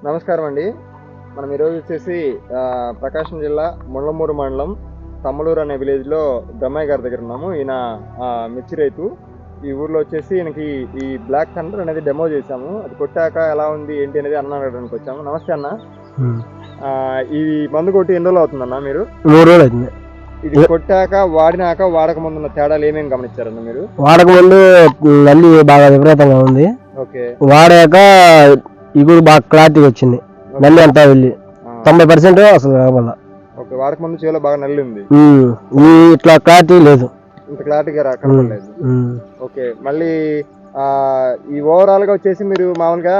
నమస్కారం అండి. మనం ఈరోజు వచ్చేసి ప్రకాశం జిల్లా ముళ్ళమూరు మండలం తమ్మలూరు అనే విలేజ్లో బ్రహ్మయ్య గారి దగ్గర ఉన్నాము. ఈయన మిర్చి రైతు. ఈ ఊర్లో వచ్చేసి ఈయనకి ఈ బ్లాక్ థండర్ అనేది డెమో చేసాము. అది కొట్టాక ఎలా ఉంది ఏంటి అనేది అన్న అడగడానికి వచ్చాము. నమస్తే అన్న. ఈ మందు కొట్టి ఎన్ని రోజులు అవుతుందన్న మీరు? 3 రోజులు అవుతుంది. ఇది కొట్టాక వాడినాక వాడక ముందు ఉన్న తేడాలు ఏమేమి గమనించారన్న మీరు? వాడక ముందు నల్లి బాగా విపరీతంగా ఉంది. ఓకే. వాడాక ఇగురు బాగా క్లారిటీ వచ్చింది. నల్లి అంతా వెళ్ళి 90% అసలు రావాల. ఓకే. వాడక ముందు చేలో బాగా నల్లి ఉంది. ఇట్లా క్లారిటీ లేదు, ఇంత క్లారిటీగా రాకలేదు. ఓకే. మళ్ళీ ఈ ఓవరాల్ గా వచ్చేసి మీరు మామూలుగా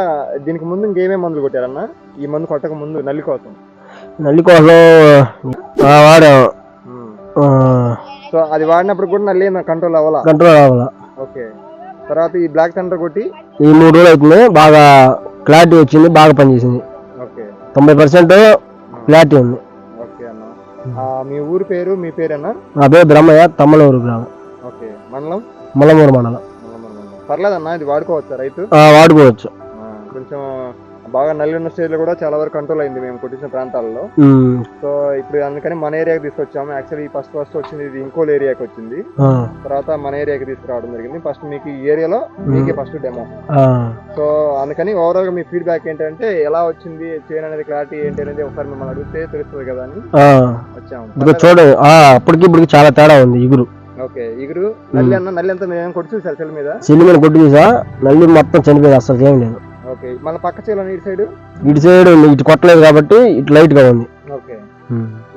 దీనికి ముందు ఇంకేమేమి మందులు కొట్టారన్న? ఈ మందు కొట్టక ముందు నల్లి కోసం వాడాము. సో అది వాడినప్పుడు కూడా నల్లి కంట్రోల్ అవ్వాలా? ఓకే. తర్వాత ఈ బ్లాక్ థండర్ కొట్టి ఈ 3 రోజులు అవుతుంది. బాగా క్లారిటీ వచ్చింది, బాగా పనిచేసింది. ఓకే. 90% క్లారిటీ ఉంది. ఓకే అన్న. మీ ఊరు పేరు మీ పేరేనా? నా పేరు బ్రహ్మయ్య, తమ్మలూరు గ్రామం. ఓకే. మండలం ముళ్ళమూరు మండలం. పర్లేదన్న, ఇది వాడుకోవచ్చా రైతు? వాడుకోవచ్చు. కొంచెం బాగా నల్లి ఉన్న స్టేజ్ లో కూడా చాలా వరకు కంట్రోల్ అయింది మేము కొట్టించిన ప్రాంతాలలో. సో ఇప్పుడు అందుకని మన ఏరియాకి తీసుకొచ్చాము. యాక్చువల్లీ ఫస్ట్ వచ్చింది ఇది ఇంకోల్ ఏరియాకి వచ్చింది, తర్వాత మన ఏరియాకి తీసుకురావడం జరిగింది. ఫస్ట్ మీకు ఈ ఏరియాలో మీకే ఫస్ట్ డెమో. సో అందుకని ఓవరాల్ గా మీ ఫీడ్బ్యాక్ ఏంటంటే ఎలా వచ్చింది చేయను అనేది, క్లారిటీ ఏంటి అనేది ఒకసారి మిమ్మల్ని అడిగితే తెలుస్తుంది కదా అని వచ్చాము. చూడండి, అప్పటికి ఇప్పటికి చాలా తేడా ఉంది ఇగురు. ఓకే. ఇగురు నల్లి అన్న, నల్లి అంతా మేము కొట్టి చూసారు చెల్లి మీద? చెల్లి మీద కొట్టి చూసా, నల్లి మొత్తం చనిపోయింది, అసలు ఏం లేదు. ఓకే. మళ్ళీ పక్క చేయాలని ఇటు సైడ్ ఇటు కొట్టలేదు కాబట్టి ఇటు లైట్ గా ఉంది. ఓకే.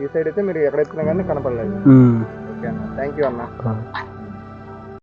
ఈ సైడ్ అయితే మీరు ఎక్కడ ఎత్తున్నా కానీ కనపడలేదు. ఓకే అన్న, థ్యాంక్ యూ అన్న.